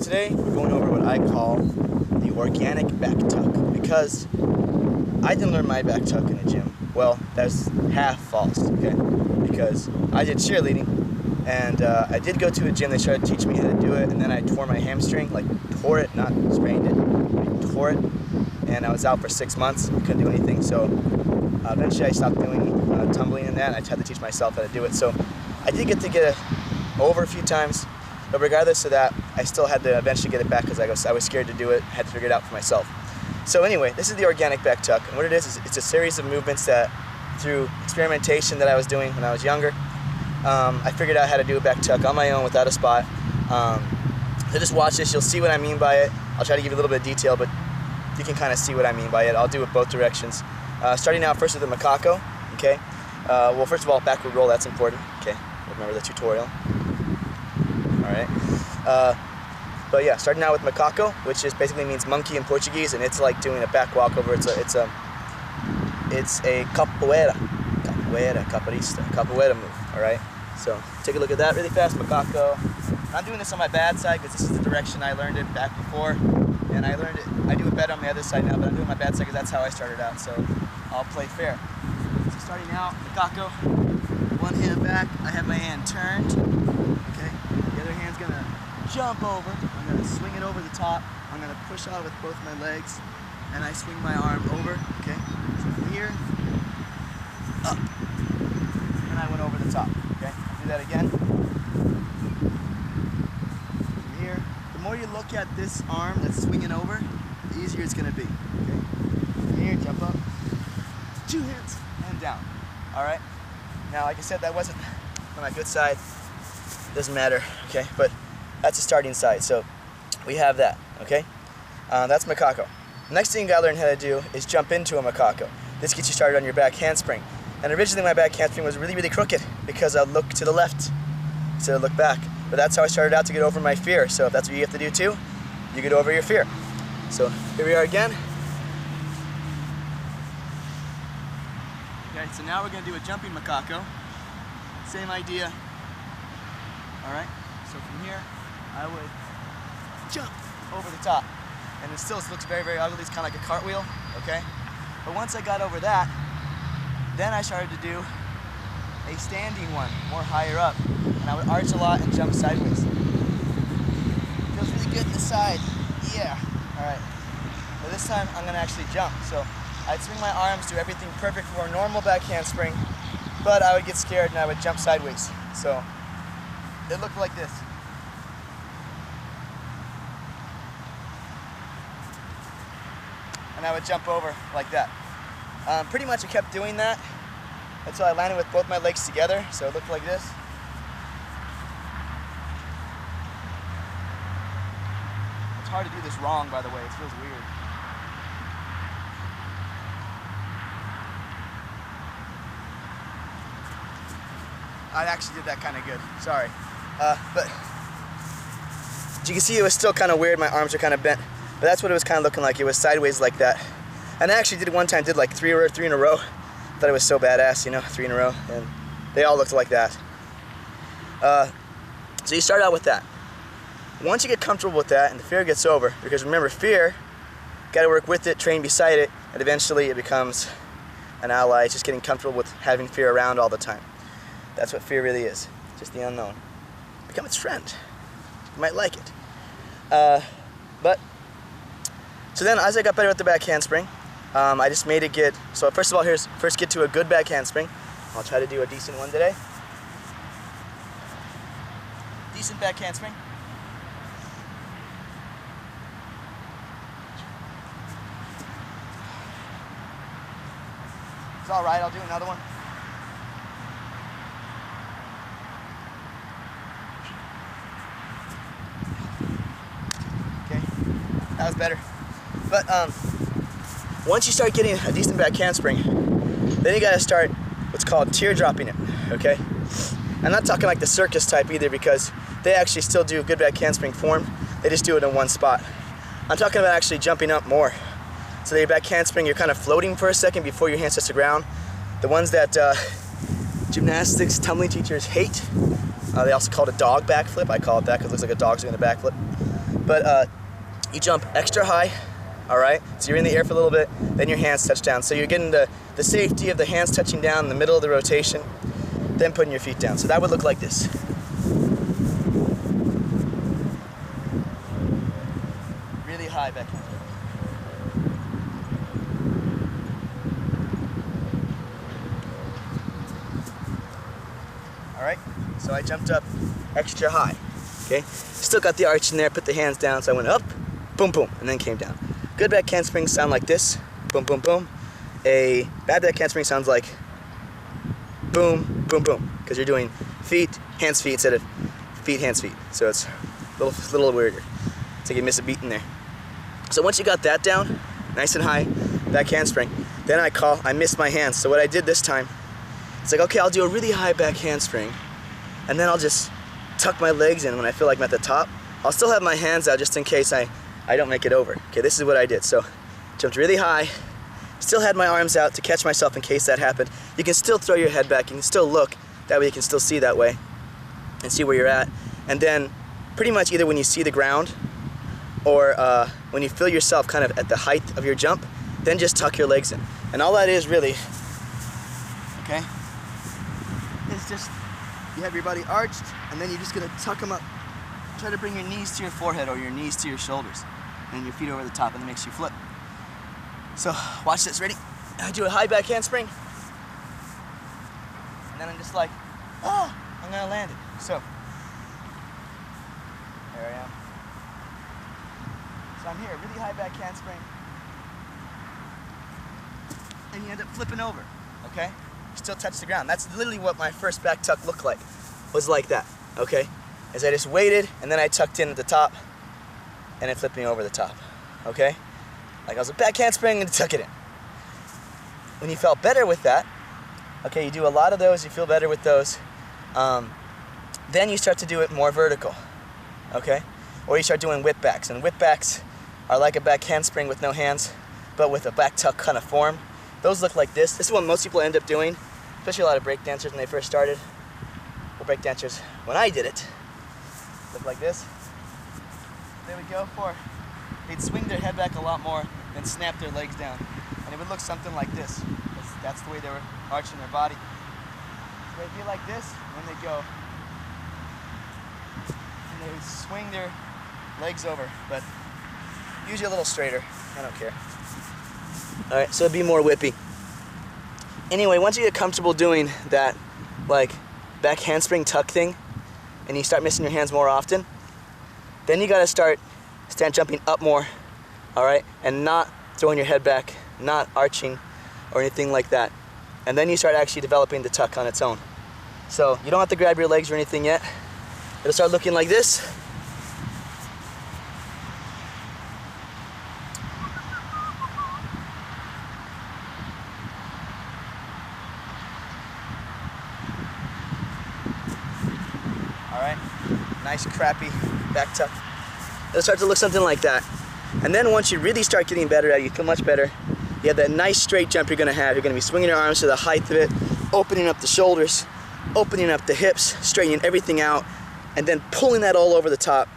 today we're going over what I call the organic back tuck, because I didn't learn my back tuck in the gym. Well, that's half false, okay? Because I did cheerleading, and I did go to a gym. They tried to teach me how to do it, and then I tore my hamstring, like tore it, not sprained it, I tore it, and I was out for 6 months, couldn't do anything. So eventually I stopped doing tumbling and that, and I had to teach myself how to do it. So I did get it over a few times, but regardless of that, I still had to eventually get it back because I was scared to do it, had to figure it out for myself. So anyway, this is the organic back tuck, and what it is it's a series of movements that, through experimentation that I was doing when I was younger, I figured out how to do a back tuck on my own without a spot. So just watch this, you'll see what I mean by it. I'll try to give you a little bit of detail, but you can kind of see what I mean by it. I'll do it both directions. Starting out first with the Macaco, okay? Well, first of all, backward roll, that's important, okay? Remember the tutorial. All right. But yeah, starting out with Macaco, which is basically means monkey in Portuguese, and it's like doing a back walkover. It's a capoeira move. All right. So take a look at that really fast, Macaco. I'm doing this on my bad side because this is the direction I learned it back before, and I do it better on the other side now, but I'm doing my bad side because that's how I started out. So I'll play fair. So starting out, Macaco, one hand back. I have my hand turned. Okay. The other hand's gonna jump over. I'm going to swing it over the top. I'm going to push out with both my legs, and I swing my arm over, okay? So from here, up, and I went over the top, okay? I'll do that again. From here, the more you look at this arm that's swinging over, the easier it's going to be, okay? From here, jump up, 2 hands, and down, all right? Now, like I said, that wasn't on my good side. Doesn't matter, okay? But that's the starting side, so we have that, okay? That's Macaco. Next thing you gotta learn how to do is jump into a Macaco. This gets you started on your back handspring. And originally my back handspring was really, really crooked because I'd look to the left instead of look back. But that's how I started out to get over my fear. So if that's what you have to do too, you get over your fear. So here we are again. Okay, so now we're gonna do a jumping Macaco. Same idea. All right, so from here, I would jump over the top. And it still looks very, very ugly. It's kind of like a cartwheel, okay? But once I got over that, then I started to do a standing one, more higher up. And I would arch a lot and jump sideways. Feels really good in the side. Yeah. All right. But this time, I'm gonna actually jump. So I'd swing my arms, do everything perfect for a normal back handspring, but I would get scared and I would jump sideways. So it looked like this. And I would jump over like that. Pretty much I kept doing that until I landed with both my legs together, so it looked like this. It's hard to do this wrong, by the way, it feels weird. I actually did that kind of good, sorry. But as you can see, it was still kind of weird, my arms are kind of bent. But that's what it was kind of looking like. It was sideways like that. And I actually did it one time, did like three in a row. Thought it was so badass, you know, 3 in a row. And they all looked like that. So you start out with that. Once you get comfortable with that and the fear gets over, because remember, fear, got to work with it, train beside it, and eventually it becomes an ally. It's just getting comfortable with having fear around all the time. That's what fear really is, just the unknown. Become its friend. You might like it. So then, as I got better with the back handspring, I just made it get, so first of all, first get to a good back handspring. I'll try to do a decent one today. Decent back handspring. It's all right, I'll do another one. Okay, that was better. But once you start getting a decent back handspring, then you gotta start what's called teardropping it, okay? I'm not talking like the circus type either, because they actually still do good back handspring form. They just do it in one spot. I'm talking about actually jumping up more. So your back handspring, you're kind of floating for a second before your hands touch the ground. The ones that gymnastics tumbling teachers hate, they also call it a dog backflip. I call it that because it looks like a dog's doing a backflip. But you jump extra high, all right? So you're in the air for a little bit, then your hands touch down. So you're getting the safety of the hands touching down in the middle of the rotation, then putting your feet down. So that would look like this. Really high back hand. All right, so I jumped up extra high, okay? Still got the arch in there, put the hands down, so I went up, boom, boom, and then came down. Good back handsprings sound like this, boom, boom, boom. A bad back handspring sounds like boom, boom, boom, because you're doing feet, hands, feet instead of feet, hands, feet. So it's a little weirder. It's like you miss a beat in there. So once you got that down, nice and high, back handspring, then I missed my hands. So what I did this time, it's like, okay, I'll do a really high back handspring, and then I'll just tuck my legs in when I feel like I'm at the top. I'll still have my hands out just in case I don't make it over. Okay, this is what I did. So jumped really high, still had my arms out to catch myself in case that happened. You can still throw your head back, you can still look, that way you can still see that way and see where you're at. And then pretty much either when you see the ground or when you feel yourself kind of at the height of your jump, then just tuck your legs in. And all that is really, okay, is just you have your body arched and then you're just gonna tuck them up. Try to bring your knees to your forehead or your knees to your shoulders and your feet over the top, and it makes you flip. So watch this, ready? I do a high back handspring and then I'm just like, oh, I'm gonna land it. So there I am. So I'm here, really high back handspring, and you end up flipping over, okay? You still touch the ground. That's literally what my first back tuck looked like, was like that, okay? As I just waited, and then I tucked in at the top, and it flipped me over the top, okay? Like I was a back handspring and tuck it in. When you felt better with that, okay, you do a lot of those, you feel better with those, then you start to do it more vertical, okay? Or you start doing whip backs, and whip backs are like a back handspring with no hands, but with a back tuck kind of form. Those look like this. This is what most people end up doing, especially a lot of break dancers when they first started. Or break dancers, when I did it, look like this. They would go for, they'd swing their head back a lot more, then snap their legs down. And it would look something like this. That's the way they were arching their body. So they'd be like this, and then they'd go, and they would swing their legs over, but usually a little straighter. I don't care. All right, so it'd be more whippy. Anyway, once you get comfortable doing that, like back handspring tuck thing, and you start missing your hands more often, then you gotta start jumping up more, all right? And not throwing your head back, not arching or anything like that. And then you start actually developing the tuck on its own. So you don't have to grab your legs or anything yet. It'll start looking like this. All right, nice crappy back tuck. It'll start to look something like that. And then once you really start getting better at it, you feel much better. You have that nice straight jump you're gonna have. You're gonna be swinging your arms to the height of it, opening up the shoulders, opening up the hips, straightening everything out, and then pulling that all over the top,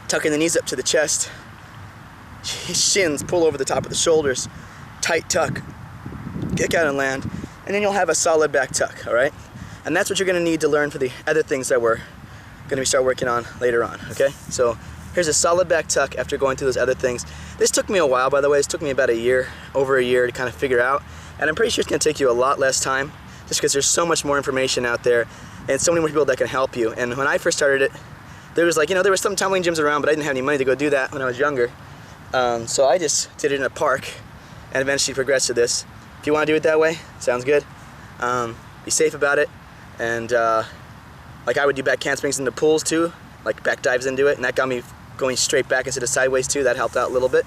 tucking the knees up to the chest, shins pull over the top of the shoulders, tight tuck, kick out and land, and then you'll have a solid back tuck, all right? And that's what you're gonna need to learn for the other things that we're gonna start working on later on, okay? So here's a solid back tuck after going through those other things. This took me a while, by the way. This took me about a year, over a year to kind of figure out. And I'm pretty sure it's gonna take you a lot less time just because there's so much more information out there and so many more people that can help you. And when I first started it, there was like, there was some tumbling gyms around, but I didn't have any money to go do that when I was younger. So I just did it in a park and eventually progressed to this. If you wanna do it that way, sounds good. Be safe about it. And like I would do back handsprings into pools too, like back dives into it, and that got me going straight back instead of sideways too. That helped out a little bit.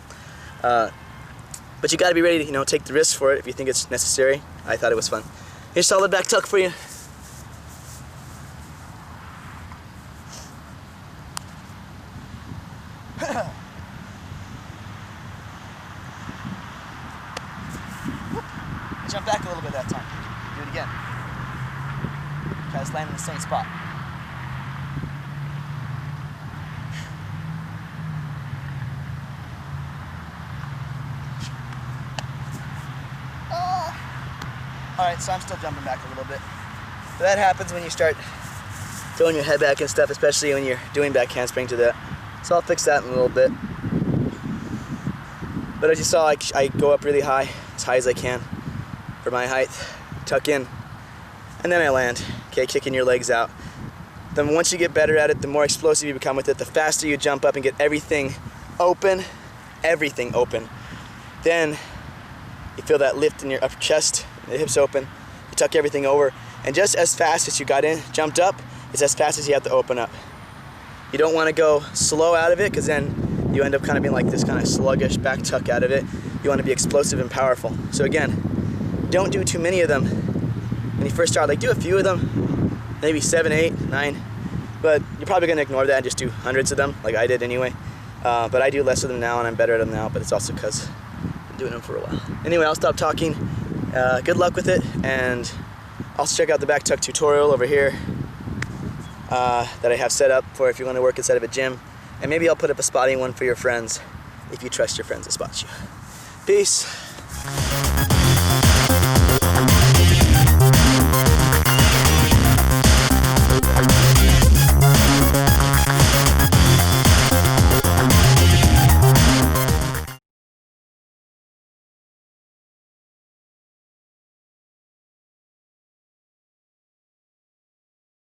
But you gotta be ready to, take the risk for it if you think it's necessary. I thought it was fun. Here's solid back tuck for you. Jump back a little bit that time. Do it again. Try to land in the same spot. Alright, so I'm still jumping back a little bit. But that happens when you start throwing your head back and stuff, especially when you're doing back handspring to that. So I'll fix that in a little bit. But as you saw, I go up really high as I can for my height, tuck in, and then I land, okay, kicking your legs out. Then once you get better at it, the more explosive you become with it, the faster you jump up and get everything open, then you feel that lift in your upper chest, the hips open, you tuck everything over, and just as fast as you got in, jumped up, it's as fast as you have to open up. You don't want to go slow out of it, because then you end up kind of being like this kind of sluggish back tuck out of it. You want to be explosive and powerful. So again, don't do too many of them. When you first start, like do a few of them, maybe 7, 8, 9, but you're probably going to ignore that and just do hundreds of them, like I did anyway. But I do less of them now, and I'm better at them now, but it's also because I've been doing them for a while. Anyway, I'll stop talking. Good luck with it, and also check out the back tuck tutorial over here that I have set up for if you want to work inside of a gym. And maybe I'll put up a spotting one for your friends if you trust your friends to spot you. Peace.